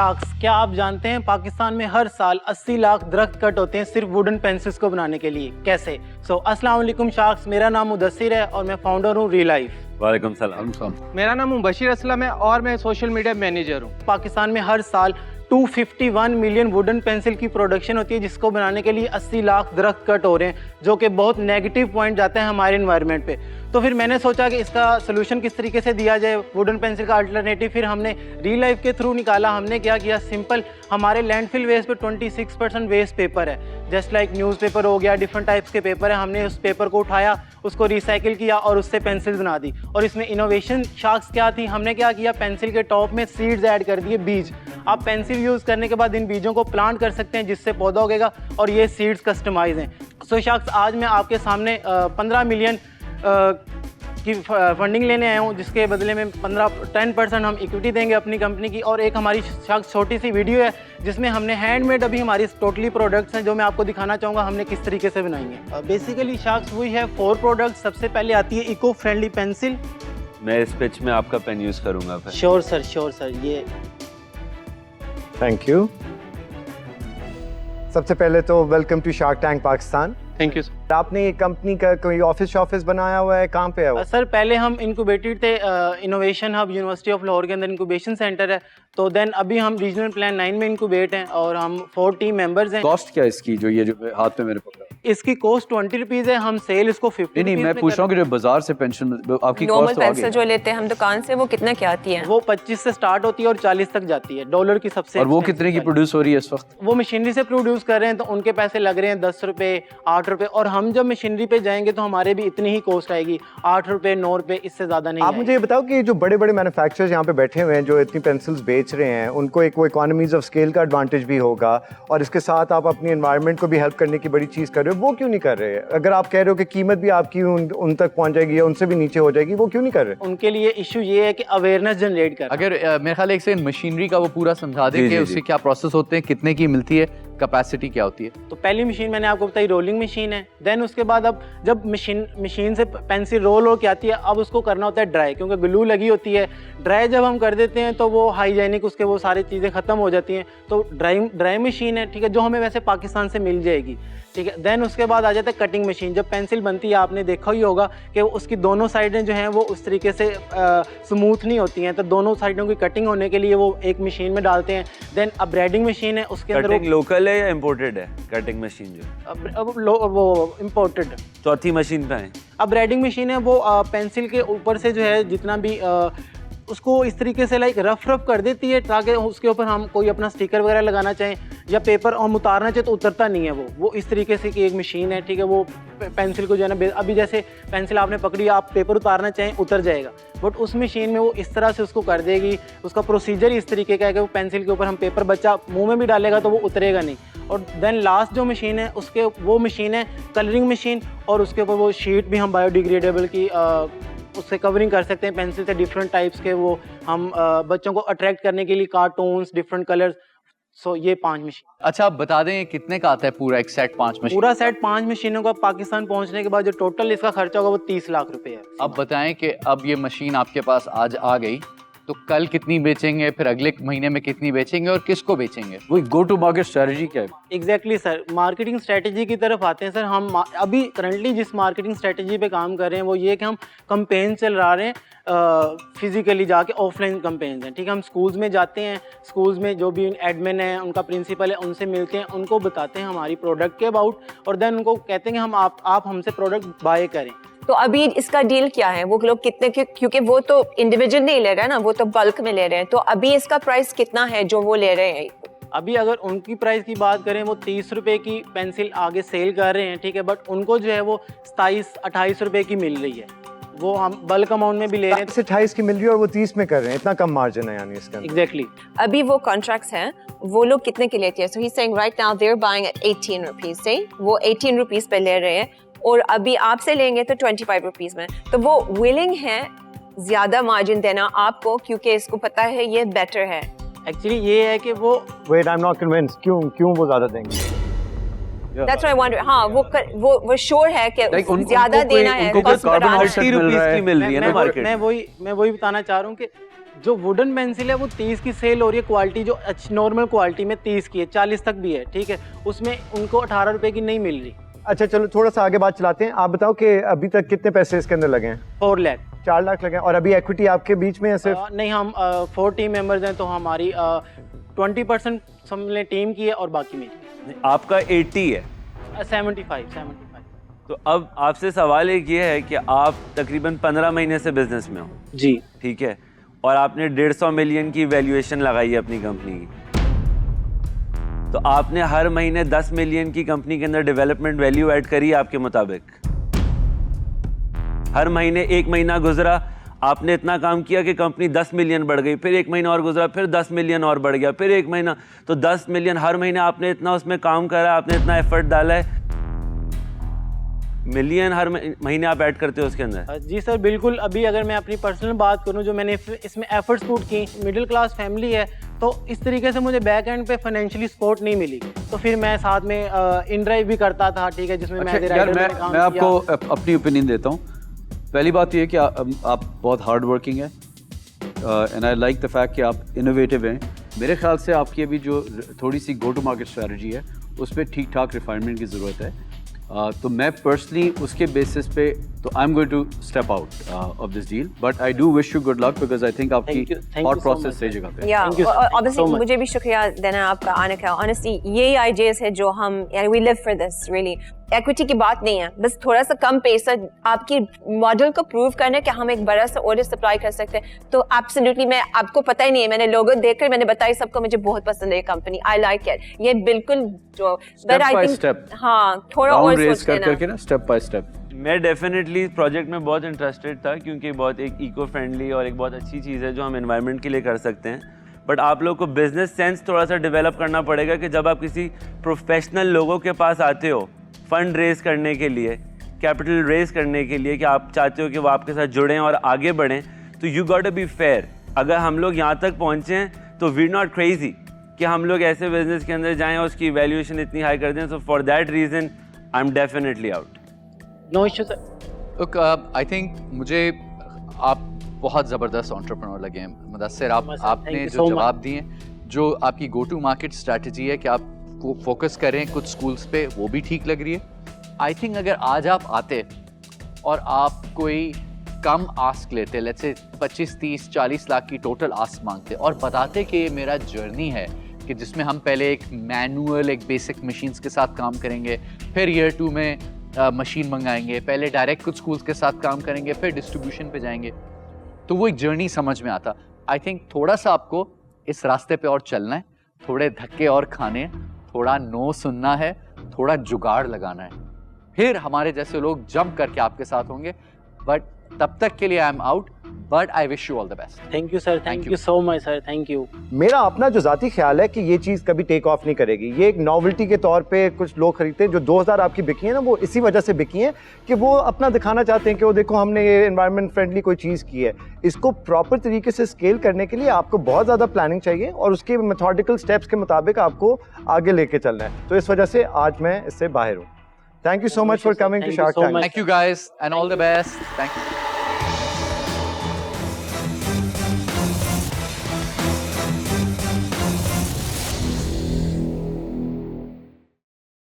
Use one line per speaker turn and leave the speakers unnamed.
Sharks, क्या आप जानते हैं पाकिस्तान में हर साल 80 लाख दरख्त कट होते हैं सिर्फ वुडन पेंसिल्स को बनाने के लिए। कैसे? अस्सलाम वालेकुम शार्क्स, मेरा नाम मुदस्सिर है और मैं फाउंडर हूँ री लाइफ।
वालेकुम सलाम।
मेरा नाम मुबशिर असलम है और मैं सोशल मीडिया मैनेजर हूँ।
पाकिस्तान में हर साल 251 मिलियन वुडन पेंसिल की प्रोडक्शन होती है, जिसको बनाने के लिए 80 लाख दरख्त कट हो रहे हैं, जो कि बहुत नेगेटिव पॉइंट जाता है हमारे एनवायरनमेंट पे। तो फिर मैंने सोचा कि इसका सोल्यूशन किस तरीके से दिया जाए, वुडन पेंसिल का अल्टरनेटिव फिर हमने री लाइफ के थ्रू निकाला। हमने क्या किया, सिंपल हमारे लैंडफिल वेस्ट पे 26% वेस्ट पेपर है, जस्ट लाइक न्यूज़पेपर हो गया, डिफरेंट टाइप्स के पेपर है। हमने उस पेपर को उठाया, उसको रिसाइकिल किया और उससे पेंसिल बना दी। और इसमें इनोवेशन शार्क्स क्या थी, हमने क्या किया, पेंसिल के टॉप में सीड्स ऐड कर दिए, बीज। आप पेंसिल यूज़ करने के बाद इन बीजों को प्लांट कर सकते हैं, जिससे पौधा उगेगा और ये सीड्स कस्टमाइज हैं। शार्क्स, आज मैं आपके सामने 15 मिलियन की फंडिंग लेने आया हूँ, जिसके बदले में 10% हम इक्विटी देंगे अपनी कंपनी की। और एक हमारी शार्क्स छोटी सी वीडियो है जिसमें हमने हैंडमेड अभी हमारी टोटली प्रोडक्ट्स हैं, जो मैं आपको दिखाना चाहूँगा हमने किस तरीके से बनाई है। Basically sharks we have 4 products. सबसे पहले आती है इको फ्रेंडली पेंसिल।
मैं इस पिच में आपका पेन यूज करूंगा फिर।
श्योर सर, ये
थैंक यू। सबसे पहले तो welcome to Shark Tank Pakistan.
Thank you sir.
आपने ये कंपनी का कोई ऑफिस बनाया हुआ है, कहाँ पे है वो?
सर पहले हम इंक्यूबेटेड थे, innovation hub university of Lahore के अंदर इंक्यूबेशन सेंटर है। तो देन अभी हम रीजनल प्लान 9 में इंक्यूबेट हैं और हम 4 टीम मेंबर्स हैं।
कॉस्ट क्या है इसकी, जो ये जो हाथ में मेरे पकड़ा?
इसकी कॉस्ट 20 रुपीज़ है, हम सेल इसको 50।
नहीं, मैं पूछ रहा हूँ कि जो बाजार से पेंशन आपकी
नॉर्मल
कॉस्ट तो
पेंसिल जो लेते हैं हम दुकान से, वो कितना क्या आती है?
वो 25 से स्टार्ट होती है और 40 तक जाती है डॉलर की सबसे।
और वो कितने की प्रोड्यूस हो रही है इस वक्त?
वो मशीनरी से प्रोड्यूस कर रहे हैं तो उनके पैसे लग रहे हैं 10 रुपये 8 रुपये। और हम जब मशीनरी पे जाएंगे तो हमारे भी इतनी ही कॉस्ट आएगी, 8 रुपये 9 रुपये, इससे ज़्यादा नहीं।
आप मुझे ये बताओ कि जो बड़े बड़े मैन्युफैक्चरर्स यहाँ पे बैठे हुए हैं जो इतनी पेंसिल्स बेच रहे हैं, उनको एक वो इकोनॉमीज ऑफ स्केल का एडवांटेज भी होगा और इसके साथ आप अपनी एनवायरनमेंट को भी हेल्प करने की बड़ी चीज़ कर रहे हो, वो क्यों नहीं कर रहे? अगर आप कह रहे हो कि कीमत भी आपकी उन तक पहुँच जाएगी या उनसे भी नीचे हो जाएगी, वो क्यों नहीं कर रहे?
उनके लिए इशू ये है कि अवेयरनेस जनरेट कर।
अगर मेरे ख्याल एक सेकंड मशीनरी का वो पूरा समझा दें कि उसके क्या प्रोसेस होते हैं, कितने की मिलती है, कैपेसिटी क्या होती है?
तो पहली मशीन मैंने आपको बताई रोलिंग मशीन है। देन उसके बाद अब जब मशीन से पेंसिल रोल हो के आती है, अब उसको करना होता है ड्राई, क्योंकि ग्लू लगी होती है। ड्राई जब हम कर देते हैं तो वो हाइजेनिक उसके वो सारी चीज़ें ख़त्म हो जाती हैं। तो ड्राई मशीन है, ठीक है, जो हमें वैसे पाकिस्तान से मिल जाएगी, ठीक है। देन उसके बाद आ जाता है कटिंग मशीन। जब पेंसिल बनती है आपने देखा ही होगा कि उसकी दोनों साइडें जो हैं वो उस तरीके से स्मूथ नहीं होती हैं, तो दोनों साइडों की कटिंग होने के लिए वो एक मशीन में डालते हैं। देन अब ब्रेडिंग मशीन है, उसके अंदर
कटिंग लोकल है या इम्पोर्टेड है? कटिंग मशीन जो
वो इम्पोर्टेड
चौथी मशीन पे है।
अब ब्रेडिंग मशीन है, वो पेंसिल के ऊपर से जो है जितना भी उसको इस तरीके से लाइक रफ कर देती है, ताकि उसके ऊपर हम कोई अपना स्टिकर वगैरह लगाना चाहें या पेपर हम उतारना चाहें तो उतरता नहीं है वो इस तरीके से कि एक मशीन है, ठीक है। वो पेंसिल को जो है ना, अभी जैसे पेंसिल आपने पकड़ी, आप पेपर उतारना चाहें उतर जाएगा, बट उस मशीन में वो इस तरह से उसको कर देगी। उसका प्रोसीजर इस तरीके का है कि वो पेंसिल के ऊपर हम पेपर बच्चा मुंह में भी डालेगा तो वो उतरेगा नहीं। और देन लास्ट जो मशीन है उसके वो मशीन है कलरिंग मशीन, और उसके ऊपर वो शीट भी हम बायोडिग्रेडेबल की उससे कवरिंग कर सकते हैं पेंसिल से, डिफरेंट टाइप्स के वो हम बच्चों को अट्रैक्ट करने के लिए कार्टून्स, डिफरेंट कलर्स। ये 5 मशीन।
अच्छा, आप बता दें कितने का आता है पूरा एक सेट 5 मशीन?
पूरा सेट 5 मशीनों का पाकिस्तान पहुंचने के बाद जो टोटल इसका खर्चा होगा वो 30 लाख रुपए है।
अब बताएं कि अब ये मशीन आपके पास आज आ गई तो कल कितनी बेचेंगे, फिर अगले महीने में कितनी बेचेंगे और किसको बेचेंगे? वो गो टू मार्केट स्ट्रेटजी क्या है?
एग्जैक्टली सर, मार्केटिंग स्ट्रेटजी की तरफ आते हैं सर। हम अभी करंटली जिस मार्केटिंग स्ट्रेटजी पे काम कर रहे हैं वो ये कि हम कंपेन चला रहे हैं, फिजिकली जाके ऑफलाइन कंपेन्स हैं, ठीक है। हम स्कूल्स में जाते हैं, स्कूल्स में जो भी एडमिन है, उनका प्रिंसिपल है, उनसे मिलते हैं, उनको बताते हैं हमारी प्रोडक्ट के अबाउट, और देन उनको कहते हैं कि हम आप हमसे प्रोडक्ट बाय करें।
तो अभी इसका डील क्या है? वो लोग कितने, क्योंकि वो तो इंडिविजुअल नहीं ले रहे हैं ना, वो तो बल्क में ले रहे हैं, तो अभी इसका प्राइस कितना है जो वो ले रहे हैं?
अभी अगर उनकी प्राइस की बात करें, वो 30 रुपये की पेंसिल आगे सेल कर रहे हैं, ठीक है, बट उनको जो है वो 27-28 रुपये की मिल रही है। वो हम बल्क अमाउंट में भी ले रहे हैं।
28 की मिल रही है और वो 30 में कर रहे हैं, इतना कम मार्जिन है यानी इसका।
एग्जैक्टली।
अभी वो कॉन्ट्रैक्ट्स हैं, वो लोग कितने के लेते हैं? So he saying right now they are buying at 18 rupees से, वो 18 रुपीज पे ले रहे हैं, और अभी आपसे लेंगे तो 25 रुपीज में। तो वो विलिंग है ज्यादा मार्जिन देना आपको, क्योंकि इसको पता है ये बेटर है।
एक्चुअली ये है कि वो
wait, I am not convinced, क्यों वो ज्यादा देंगे?
That's what I wonder. हाँ, वो श्योर है कि ज्यादा देना है।
उनको कार्बन 30 रुपीस की मिल रही है ना मार्केट।
मैं वही बताना चाह रहा हूँ कि जो वुडन पेंसिल है वो 30 की सेल हो रही है, क्वालिटी जो नॉर्मल क्वालिटी में 30 की है, 40 तक भी है, ठीक है, उसमें उनको 18 रुपए की नहीं मिल रही।
अच्छा चलो थोड़ा सा आगे बात चलाते हैं। आप बताओ कि अभी तक कितने पैसे इसके अंदर लगे हैं?
4 लाख।
4 लाख लगे हैं। और अभी इक्विटी आपके बीच में है सिर्फ?
नहीं, हम 4 टीम मेंबर्स हैं, तो हमारी 20% हमने टीम की है और बाकी मेरी।
आपका 80 है
75।
तो अब आपसे सवाल एक ये है कि आप तकरीबन 15 महीने से बिजनेस में हो,
जी
ठीक है, और आपने 150 मिलियन की वैल्यूएशन लगाई है अपनी कंपनी की, तो आपने हर महीने 10 मिलियन की कंपनी के अंदर डेवलपमेंट वैल्यू ऐड करी है आपके मुताबिक। हर महीने, एक महीना गुजरा, आपने इतना काम किया कि कंपनी 10 मिलियन बढ़ गई, फिर एक महीना और गुजरा, फिर 10 मिलियन और बढ़ गया, फिर एक महीना, तो 10 मिलियन हर महीने आपने इतना उसमें काम करा, आपने इतना एफर्ट डाला है, मिलियन हर महीने आप ऐड करते हो उसके अंदर।
जी सर, बिल्कुल। अभी अगर मैं अपनी पर्सनल बात करूं, जो मैंने इसमें एफर्ट्स पुट की, मिडिल क्लास फैमिली है, तो इस तरीके से मुझे बैक एंड पे फाइनेंशियली सपोर्ट नहीं मिली, तो फिर मैं साथ में इन ड्राइव भी करता था, ठीक है, जिसमें मैं
यार मैं आपको अपनी ओपिनियन देता हूँ। पहली बात ये है कि आप बहुत हार्ड वर्किंग है and I like the fact कि आप इनोवेटिव हैं। मेरे ख्याल से आपकी अभी जो थोड़ी सी गो टू मार्केट स्ट्रेटजी है उस पर ठीक ठाक रिफाइनमेंट की ज़रूरत है। तो मैं पर्सनली उसके बेसिस पे तो I am going to step out of this deal, but I do wish you good luck because I think आपकी थॉट प्रोसेस सही जगह पे।
या
Thank you so
obviously
much.
मुझे भी शुक्रिया देना आपका आने का। ऑनेस्टली यही आइडियाज है जो हम, यानी we live for this really. Equity की बात नहीं है, बस थोड़ा सा कम पैसा आपकी मॉडल को प्रूव करना कि हम एक बड़ा सा ऑर्डर सप्लाई कर सकते हैं, तो एब्सोल्युटली। मैं आपको पता ही नहीं है, मैंने लोगो देखकर मैंने बताई सबको, मुझे बहुत पसंद है ये कंपनी, आई लाइक इट। ये बिल्कुल जो
स्टेप बाय स्टेप,
हाँ, थोड़ा और सोचना
करके ना, स्टेप बाय स्टेप।
मैं डेफिनेटली इस प्रोजेक्ट में बहुत इंटरेस्टेड था, क्योंकि बहुत एक इको फ्रेंडली और एक बहुत अच्छी चीज़ है जो हम एनवायरनमेंट के लिए कर सकते हैं। बट आप लोग को बिजनेस सेंस थोड़ा सा डेवलप करना पड़ेगा कि जब आप किसी प्रोफेशनल लोगों के पास आते हो फंड रेज करने के लिए, कैपिटल रेज करने के लिए, कि आप चाहते हो कि वो आपके साथ जुड़ें और आगे बढ़ें, तो you got to be fair. अगर हम लोग यहाँ तक पहुँचे हैं तो वी नॉट क्रेजी कि हम लोग ऐसे बिजनेस के अंदर जाएं और उसकी वैल्यूएशन इतनी हाई कर दें। So for that reason I am definitely out.
No issue sir.
Look, I think मुझे आप बहुत ज़बरदस्त एंटरप्रेन्योर लगे हैं मुदस्सिर। आपने
you
जो
so
जवाब दिए, जो आपकी गो टू मार्केट स्ट्रैटेजी है कि आप फोकस करें कुछ स्कूल्स पे, वो भी ठीक लग रही है। आई थिंक अगर आज आप आते और आप कोई कम आस्क लेते, लेट्स से 25, 30, 40 लाख की टोटल आस्क मांगते और बताते कि ये मेरा जर्नी है कि जिसमें हम पहले एक मैनुअल, एक बेसिक मशीन्स के साथ काम करेंगे, फिर ईयर 2 में मशीन मंगाएंगे, पहले डायरेक्ट कुछ स्कूल्स के साथ काम करेंगे, फिर डिस्ट्रीब्यूशन पे जाएंगे, तो वो एक जर्नी समझ में आता। आई थिंक थोड़ा सा आपको इस रास्ते पे और चलना है, थोड़े धक्के और खाने, थोड़ा नो सुनना है, थोड़ा जुगाड़ लगाना है, फिर हमारे जैसे लोग जंप करके आपके साथ होंगे। बट तब तक के लिए I am out, but I wish you all the best.
Thank you sir, thank you so much sir, thank you.
मेरा अपना जो ज़ाती ख्याल है कि ये चीज़ कभी टेक ऑफ नहीं करेगी। ये एक नॉवेल्टी के तौर पे कुछ लोग खरीदते हैं। जो 2000 आपकी बिकी है ना, वो इसी वजह से बिकी है कि वो अपना दिखाना चाहते हैं कि वो देखो हमने ये एनवायरनमेंट फ्रेंडली कोई चीज़ की है। इसको प्रॉपर तरीके से स्केल करने के लिए आपको बहुत ज़्यादा प्लानिंग चाहिए और उसके मेथोडिकल स्टेप्स के मुताबिक आपको आगे लेके चलना है। तो इस वजह से आज मैं इससे बाहर हूँ। Thank you so much for coming to Shark Tank.
Thank you guys and all the best. Thank you.